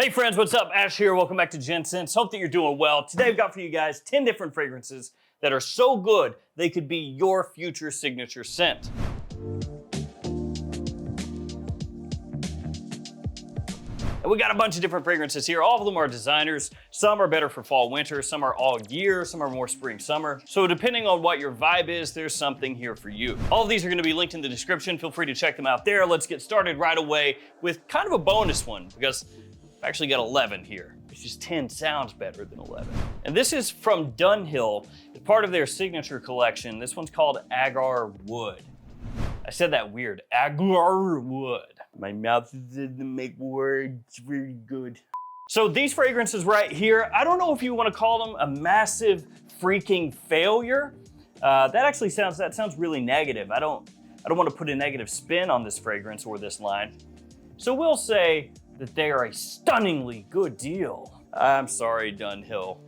Hey friends, what's up? Ash here. Welcome back to Gents. Hope that you're doing well. Today I've got for you guys 10 different fragrances that are so good they could be your future signature scent. And we got a bunch of different fragrances here. All of them are designers. Some are better for fall, winter. Some are all year. Some are more spring, summer. So depending on what your vibe is, there's something here for you. All of these are gonna be linked in the description. Feel free to check them out there. Let's get started right away with kind of a bonus one because I've actually got 11 here. It's just 10 sounds better than 11. And this is from Dunhill. It's part of their signature collection. This one's called Agar Wood. I said that weird, Agar Wood. My mouth didn't make words very good. So these fragrances right here, I don't know if you want to call them a massive freaking failure. That sounds really negative. I don't want to put a negative spin on this fragrance or this line. So we'll say that they are a stunningly good deal. I'm sorry, Dunhill.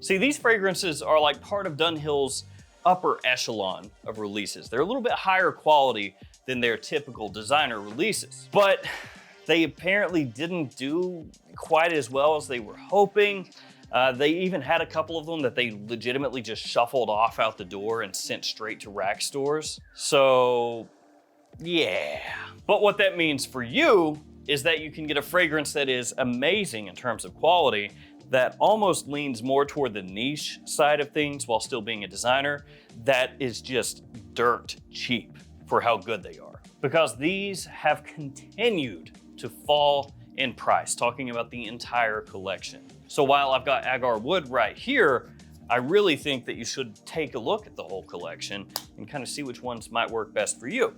See, these fragrances are like part of Dunhill's upper echelon of releases. They're a little bit higher quality than their typical designer releases, but they apparently didn't do quite as well as they were hoping. They even had a couple of them that they legitimately just shuffled off out the door and sent straight to rack stores. So, yeah. But what that means for you is that you can get a fragrance that is amazing in terms of quality, that almost leans more toward the niche side of things while still being a designer, that is just dirt cheap for how good they are. Because these have continued to fall in price, talking about the entire collection. So while I've got Agar Wood right here, I really think that you should take a look at the whole collection and kind of see which ones might work best for you.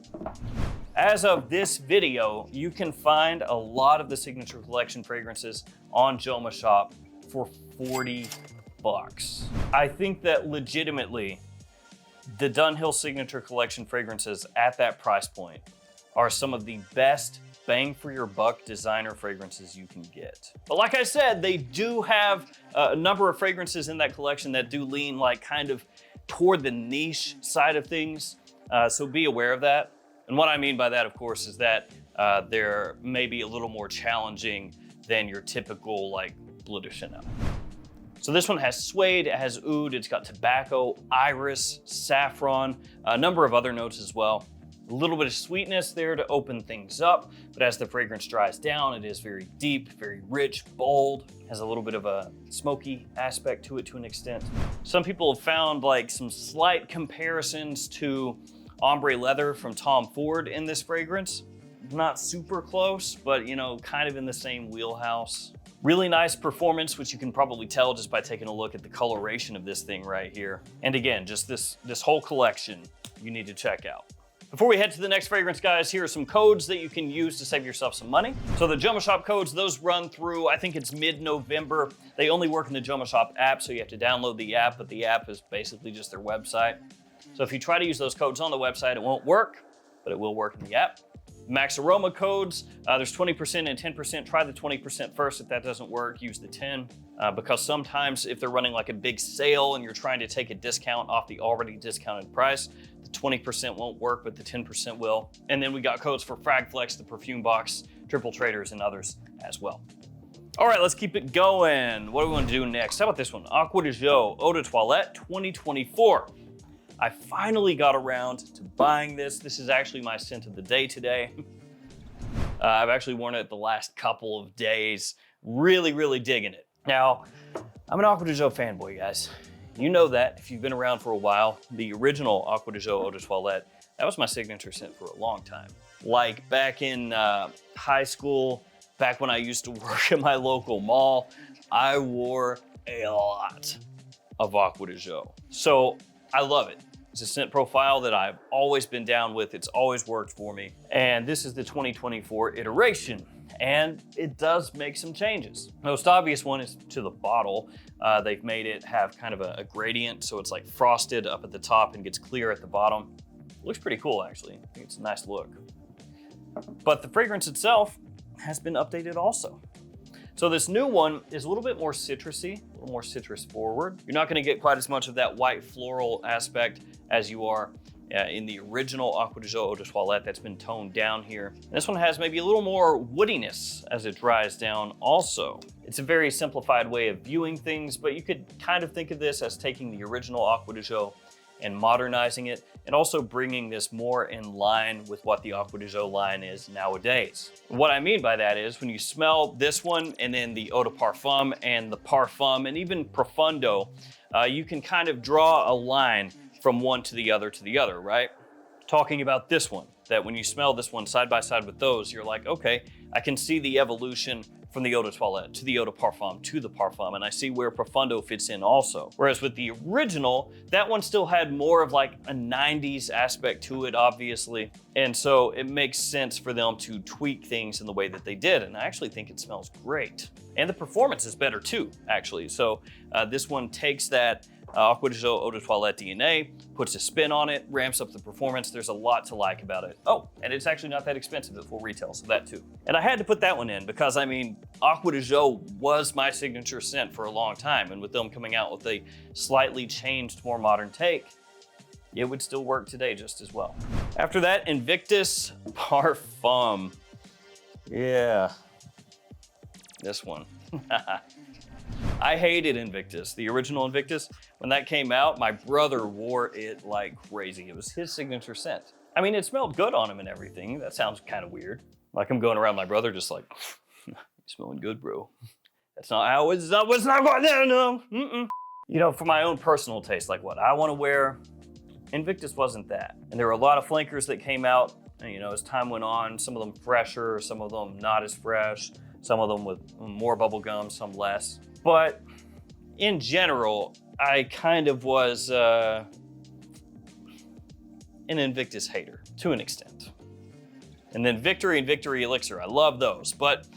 As of this video, you can find a lot of the signature collection fragrances on JOMASHOP for 40 bucks. I think that legitimately, the Dunhill signature collection fragrances at that price point are some of the best bang for your buck designer fragrances you can get. But like I said, they do have a number of fragrances in that collection that do lean like kind of toward the niche side of things. So be aware of that. And what I mean by that, of course, is that they're maybe a little more challenging than your typical like Bleu de Chanel. So this one has suede, it has oud, it's got tobacco, iris, saffron, a number of other notes as well. A little bit of sweetness there to open things up, but as the fragrance dries down, it is very deep, very rich, bold, has a little bit of a smoky aspect to it to an extent. Some people have found like some slight comparisons to ombre leather from Tom Ford in this fragrance. Not super close, but you know, kind of in the same wheelhouse. Really nice performance, which you can probably tell just by taking a look at the coloration of this thing right here. And again, just this whole collection you need to check out. Before we head to the next fragrance, guys, here are some codes that you can use to save yourself some money. So the JOMASHOP codes, those run through, I think it's mid-November. They only work in the JOMASHOP app, so you have to download the app, but the app is basically just their website. So if you try to use those codes on the website, it won't work, but it will work in the app. Max Aroma codes, there's 20% and 10%. Try the 20% first. If that doesn't work, use the 10. Because sometimes if they're running like a big sale and you're trying to take a discount off the already discounted price, the 20% won't work, but the 10% will. And then we got codes for Fragflex, the Perfume Box, Triple Traders, and others as well. All right, let's keep it going. What do we want to do next? How about this one? Acqua di Gio Eau de Toilette 2024. I finally got around to buying this. This is actually my scent of the day today. I've actually worn it the last couple of days. Really digging it. Now, I'm an Acqua di Gio fanboy, guys. You know that if you've been around for a while. The original Acqua di Gio Eau de Toilette, that was my signature scent for a long time. Like back in high school, back when I used to work at my local mall, I wore a lot of Acqua di Gio. So I love it. It's a scent profile that I've always been down with. It's always worked for me. And this is the 2024 iteration. And it does make some changes. Most obvious one is to the bottle. They've made it have kind of a gradient, so it's like frosted up at the top and gets clear at the bottom. Looks pretty cool, actually. I think it's a nice look. But the fragrance itself has been updated also. So this new one is a little bit more citrusy, a little more citrus forward. You're not gonna get quite as much of that white floral aspect as you are in the original Acqua di Gio Eau de Toilette that's been toned down here. And this one has maybe a little more woodiness as it dries down also. It's a very simplified way of viewing things, but you could kind of think of this as taking the original Acqua di Gio and modernizing it, and also bringing this more in line with what the Acqua di Gio line is nowadays. What I mean by that is when you smell this one and then the Eau de Parfum and the Parfum and even Profundo, you can kind of draw a line from one to the other, right? Talking about this one, that when you smell this one side by side with those, you're like, okay, I can see the evolution from the Eau de Toilette to the Eau de Parfum to the Parfum, and I see where Profundo fits in also. Whereas with the original, that one still had more of like a 90s aspect to it, obviously. And so it makes sense for them to tweak things in the way that they did, and I actually think it smells great. And the performance is better too, actually. So this one takes that Acqua di Gio Eau de Toilette DNA, puts a spin on it, ramps up the performance. There's a lot to like about it. Oh, and it's actually not that expensive at full retail, so that too. And I had to put that one in because, I mean, Acqua di Gio was my signature scent for a long time, and with them coming out with a slightly changed, more modern take, it would still work today just as well. After that, Invictus Parfum. Yeah, this one. I hated Invictus, the original Invictus. When that came out, my brother wore it like crazy. It was his signature scent. I mean, it smelled good on him and everything. That sounds kind of weird. Like I'm going around my brother just like, you're smelling good, bro. That's not how it's not going there, no. You know, for my own personal taste, like what I want to wear, Invictus wasn't that. And there were a lot of flankers that came out, and, you know, as time went on, some of them fresher, some of them not as fresh, some of them with more bubble gum, some less. But in general, I kind of was an Invictus hater to an extent. And then Victory and Victory Elixir, I love those. But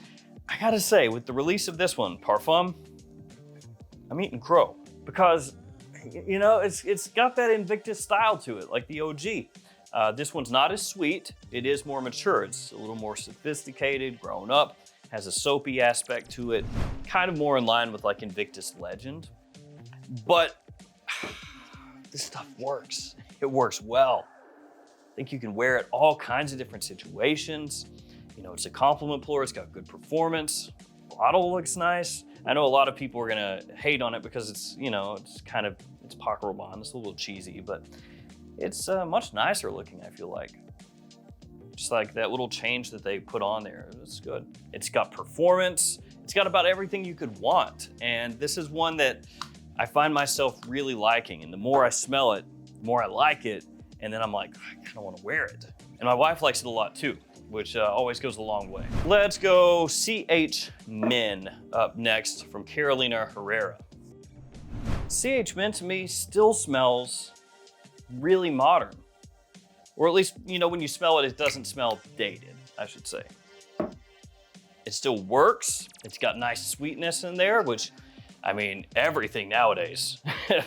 I gotta say, with the release of this one, Parfum, I'm eating crow. Because, you know, it's got that Invictus style to it, like the OG. This one's not as sweet. It is more mature. It's a little more sophisticated, grown up. Has a soapy aspect to it, kind of more in line with like Invictus Legend. But this stuff works. It works well. I think you can wear it all kinds of different situations. You know, it's a compliment puller. It's got good performance. Bottle looks nice. I know a lot of people are gonna hate on it because it's, you know, it's Paco Rabanne. It's a little cheesy, but it's much nicer looking, I feel like. Just like that little change that they put on there, it's good. It's got performance. It's got about everything you could want. And this is one that I find myself really liking. And the more I smell it, the more I like it. And then I'm like, I kind of want to wear it. And my wife likes it a lot too, which always goes a long way. Let's go CH Men up next from Carolina Herrera. CH Men to me still smells really modern. Or at least, you know, when you smell it, it doesn't smell dated, I should say. It still works. It's got nice sweetness in there, which, I mean, everything nowadays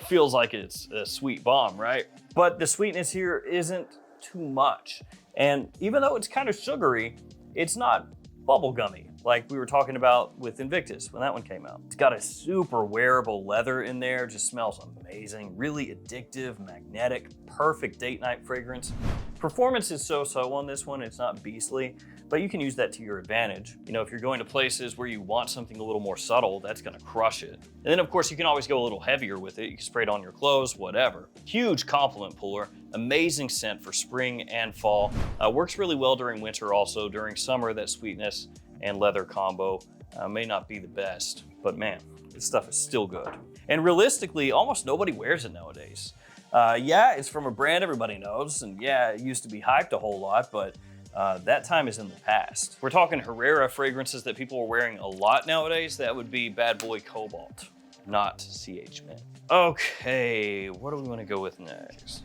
feels like it's a sweet bomb, right? But the sweetness here isn't too much. And even though it's kind of sugary, it's not bubblegummy like we were talking about with Invictus when that one came out. It's got a super wearable leather in there, just smells amazing, really addictive, magnetic, perfect date night fragrance. Performance is so-so on this one, it's not beastly, but you can use that to your advantage. You know, if you're going to places where you want something a little more subtle, that's gonna crush it. And then of course you can always go a little heavier with it. You can spray it on your clothes, whatever. Huge compliment puller, amazing scent for spring and fall. Works really well during winter also. During summer, that sweetness and leather combo may not be the best, but man, this stuff is still good. And realistically, almost nobody wears it nowadays. Yeah, it's from a brand everybody knows, and yeah, it used to be hyped a whole lot, but that time is in the past. We're talking Herrera fragrances that people are wearing a lot nowadays. That would be Bad Boy Cobalt, not CH Men. Okay, what do we want to go with next?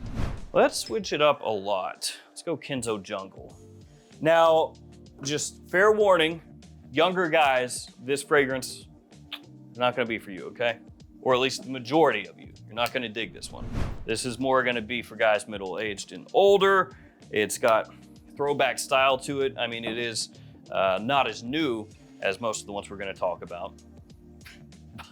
Let's switch it up a lot. Let's go Kenzo Jungle. Now, just fair warning, younger guys, this fragrance is not gonna be for you, okay? Or at least the majority of you. You're not gonna dig this one. This is more gonna be for guys middle-aged and older. It's got throwback style to it. I mean, it is not as new as most of the ones we're gonna talk about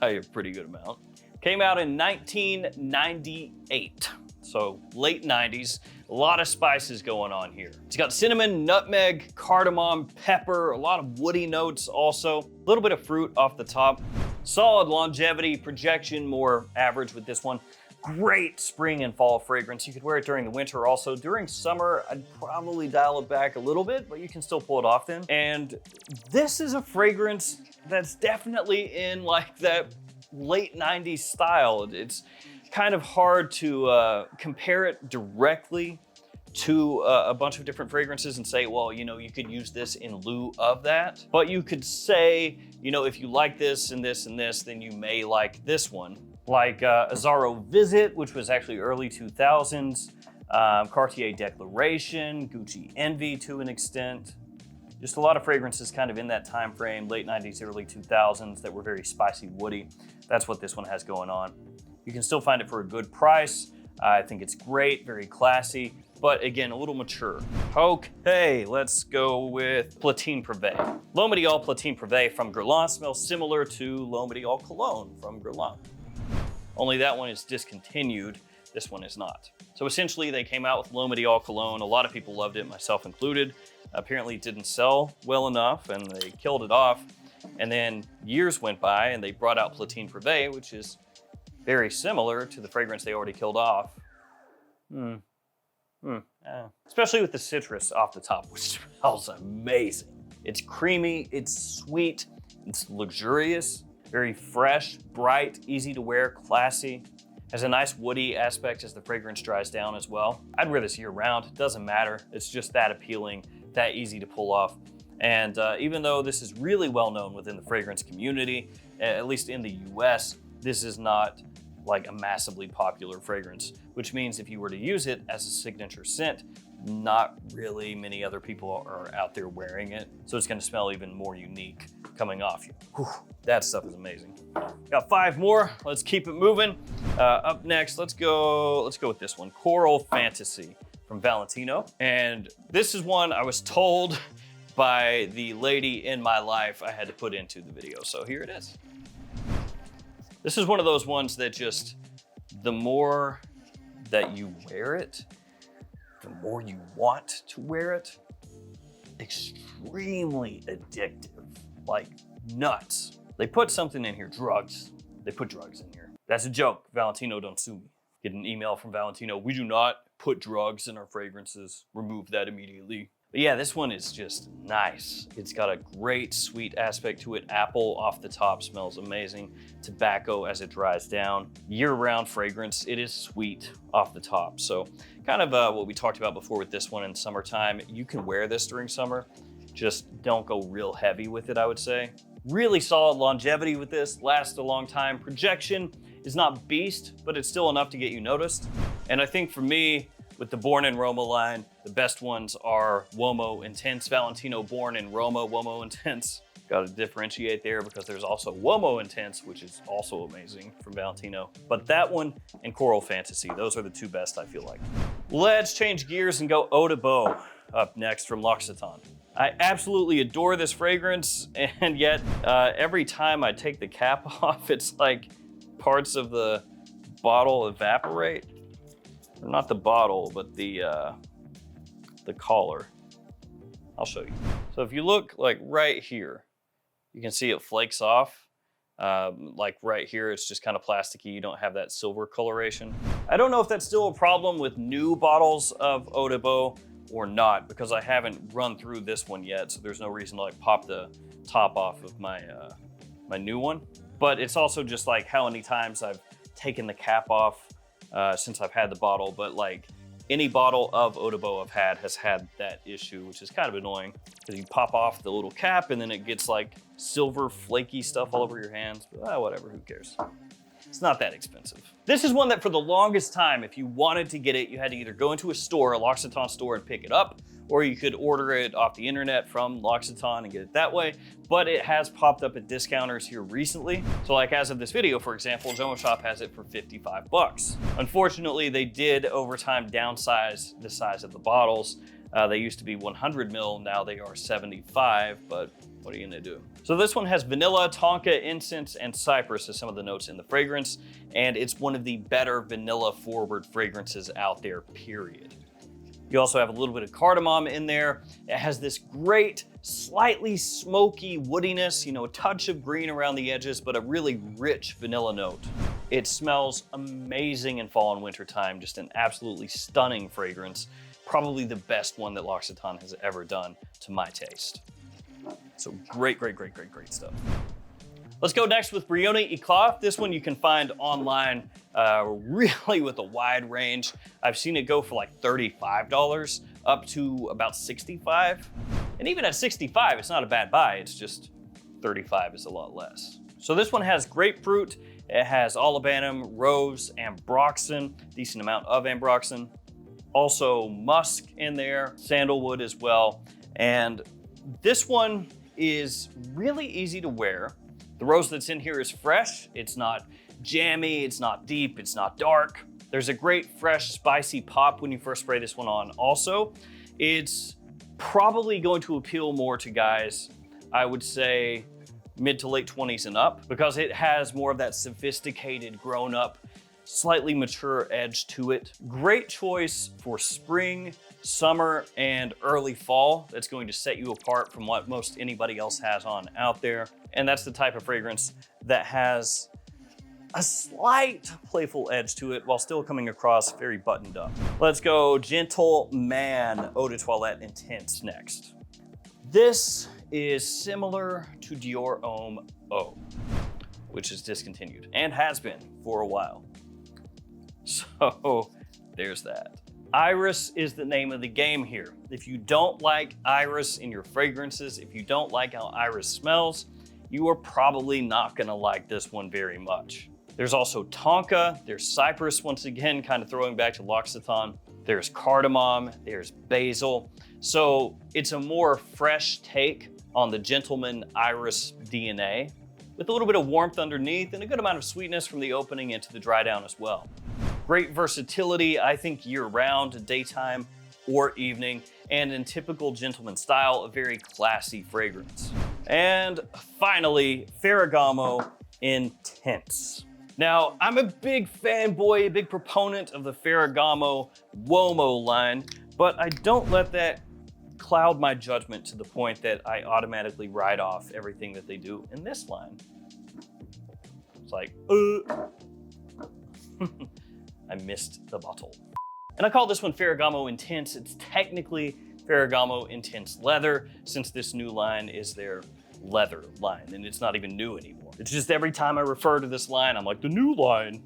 by a pretty good amount. Came out in 1998. So late 90s, A lot of spices going on here. It's got cinnamon, nutmeg, cardamom, pepper, a lot of woody notes also. A little bit of fruit off the top. Solid longevity, projection, more average with this one. Great spring and fall fragrance. You could wear it during the winter also. During summer, I'd probably dial it back a little bit, but you can still pull it off then. And this is a fragrance that's definitely in like that late 90s style. It's kind of hard to compare it directly to a bunch of different fragrances and say, well, you know, you could use this in lieu of that. But you could say, you know, if you like this and this and this, then you may like this one. Like Azzaro Visit, which was actually early 2000s, Cartier Declaration, Gucci Envy to an extent. Just a lot of fragrances kind of in that time frame, late 90s, early 2000s, that were very spicy, woody. That's what this one has going on. You can still find it for a good price. I think it's great, very classy, but again, a little mature. Okay, let's go with Platine Prive. L'Homme Ideal Platine Prive from Guerlain smells similar to L'Homme Ideal Cologne from Guerlain. Only that one is discontinued, this one is not. So essentially they came out with L'Homme Ideal Cologne. A lot of people loved it, myself included. Apparently it didn't sell well enough and they killed it off. And then years went by and they brought out Platine Prive, which is very similar to the fragrance they already killed off. Especially with the citrus off the top, which smells amazing. It's creamy, it's sweet, it's luxurious, very fresh, bright, easy to wear, classy. Has a nice woody aspect as the fragrance dries down as well. I'd wear this year round, it doesn't matter. It's just that appealing, that easy to pull off. And even though this is really well known within the fragrance community, at least in the US, this is not like a massively popular fragrance, which means if you were to use it as a signature scent, not really many other people are out there wearing it. So it's gonna smell even more unique coming off you. Whew, that stuff is amazing. Got 5 more, let's keep it moving. Up next, let's go with this one, Coral Fantasy from Valentino. And this is one I was told by the lady in my life I had to put into the video, so here it is. This is one of those ones that just, the more that you wear it, the more you want to wear it. Extremely addictive, like nuts. They put something in here, drugs. They put drugs in here. That's a joke, Valentino, don't sue me. Get an email from Valentino, we do not put drugs in our fragrances, remove that immediately. But yeah, this one is just nice. It's got a great sweet aspect to it. Apple off the top smells amazing. Tobacco as it dries down. Year-round fragrance, it is sweet off the top. So kind of what we talked about before with this one in summertime. You can wear this during summer, just don't go real heavy with it, I would say. Really solid longevity with this, lasts a long time. Projection is not beast, but it's still enough to get you noticed. And I think for me, with the Born in Roma line, the best ones are Uomo Intense, Valentino Born in Roma, Uomo Intense. Got to differentiate there because there's also Uomo Intense, which is also amazing from Valentino. But that one and Coral Fantasy, those are the 2 best, I feel like. Let's change gears and go Eau de Baux up next from L'Occitane. I absolutely adore this fragrance, and yet every time I take the cap off, it's like parts of the bottle evaporate. Not the bottle, but the collar. I'll show you. So if you look like right here, you can see it flakes off. Like right here, it's just kind of plasticky. You don't have that silver coloration. I don't know if that's still a problem with new bottles of Eau de Baux or not, because I haven't run through this one yet. So there's no reason to like pop the top off of my, my new one. But it's also just like how many times I've taken the cap off since I've had the bottle, but like any bottle of Eau de Baux I've had has had that issue, which is kind of annoying because you pop off the little cap and then it gets like silver flaky stuff all over your hands. But whatever, who cares? It's not that expensive. This is one that for the longest time, if you wanted to get it, you had to either go into a store, a L'Occitane store, and pick it up, or you could order it off the internet from L'Occitane and get it that way. But it has popped up at discounters here recently. So like as of this video, for example, JOMASHOP has it for 55 bucks. Unfortunately, they did over time downsize the size of the bottles. They used to be 100 ml, now they are 75, but what are you gonna do? So this one has vanilla, tonka, incense, and cypress as some of the notes in the fragrance, and it's one of the better vanilla forward fragrances out there, period. You also have a little bit of cardamom in there. It has this great, slightly smoky woodiness, you know, a touch of green around the edges, but a really rich vanilla note. It smells amazing in fall and winter time, just an absolutely stunning fragrance. Probably the best one that L'Occitane has ever done to my taste. So great, great, great, great, great stuff. Let's go next with Brioni Eclat. This one you can find online really with a wide range. I've seen it go for like $35 up to about $65. And even at $65, it's not a bad buy. It's just $35 is a lot less. So this one has grapefruit. It has olibanum, rose, ambroxan, decent amount of ambroxan. Also musk in there, sandalwood as well. And this one is really easy to wear. The rose that's in here is fresh. It's not jammy, it's not deep, it's not dark. There's a great fresh spicy pop when you first spray this one on. Also, it's probably going to appeal more to guys, I would say mid to late 20s and up, because it has more of that sophisticated, grown up, slightly mature edge to it. Great choice for spring, summer, and early fall. That's going to set you apart from what most anybody else has on out there. And that's the type of fragrance that has a slight playful edge to it while still coming across very buttoned up. Let's go Gentleman Eau de Toilette Intense next. This is similar to Dior Homme Eau, which is discontinued and has been for a while. So there's that. Iris is the name of the game here. If you don't like iris in your fragrances, if you don't like how iris smells, you are probably not gonna like this one very much. There's also tonka, there's cypress, once again, kind of throwing back to L'Occitane. There's cardamom, there's basil. So it's a more fresh take on the gentleman iris DNA with a little bit of warmth underneath and a good amount of sweetness from the opening into the dry down as well. Great versatility, I think year-round, daytime or evening, and in typical gentleman style, a very classy fragrance. And finally, Ferragamo Intense. Now, I'm a big fanboy, a big proponent of the Ferragamo Uomo line, but I don't let that cloud my judgment to the point that I automatically write off everything that they do in this line. It's like, I missed the bottle. And I call this one Ferragamo Intense. It's technically Ferragamo Intense Leather, since this new line is their leather line, and it's not even new anymore. It's just every time I refer to this line, I'm like, the new line.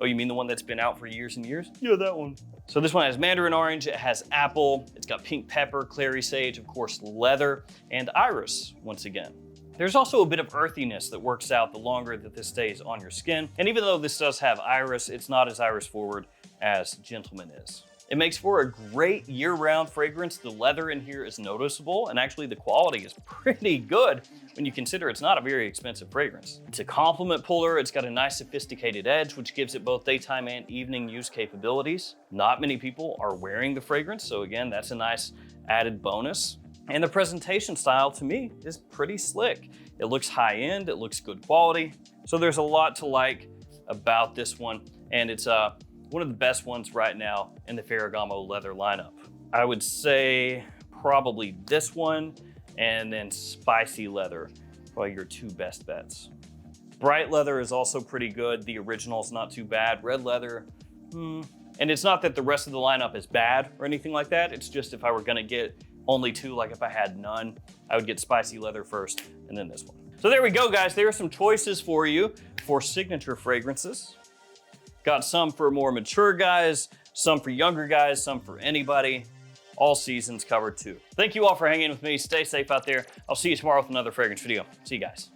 Oh, you mean the one that's been out for years and years? Yeah, that one. So this one has mandarin orange, it has apple, it's got pink pepper, clary sage, of course, leather, and iris, once again. There's also a bit of earthiness that works out the longer that this stays on your skin. And even though this does have iris, it's not as iris forward as Gentleman is. It makes for a great year-round fragrance. The leather in here is noticeable, and actually the quality is pretty good when you consider it's not a very expensive fragrance. It's a compliment puller. It's got a nice sophisticated edge, which gives it both daytime and evening use capabilities. Not many people are wearing the fragrance, so again, that's a nice added bonus. And the presentation style, to me, is pretty slick. It looks high-end, it looks good quality. So there's a lot to like about this one, and it's one of the best ones right now in the Ferragamo leather lineup. I would say probably this one and then spicy leather, probably your two best bets. Bright leather is also pretty good. The original's not too bad. Red leather, And it's not that the rest of the lineup is bad or anything like that. It's just if I were gonna get only two, like if I had none, I would get spicy leather first and then this one. So there we go, guys. There are some choices for you for signature fragrances. Got some for more mature guys, some for younger guys, some for anybody. All seasons covered too. Thank you all for hanging with me. Stay safe out there. I'll see you tomorrow with another fragrance video. See you guys.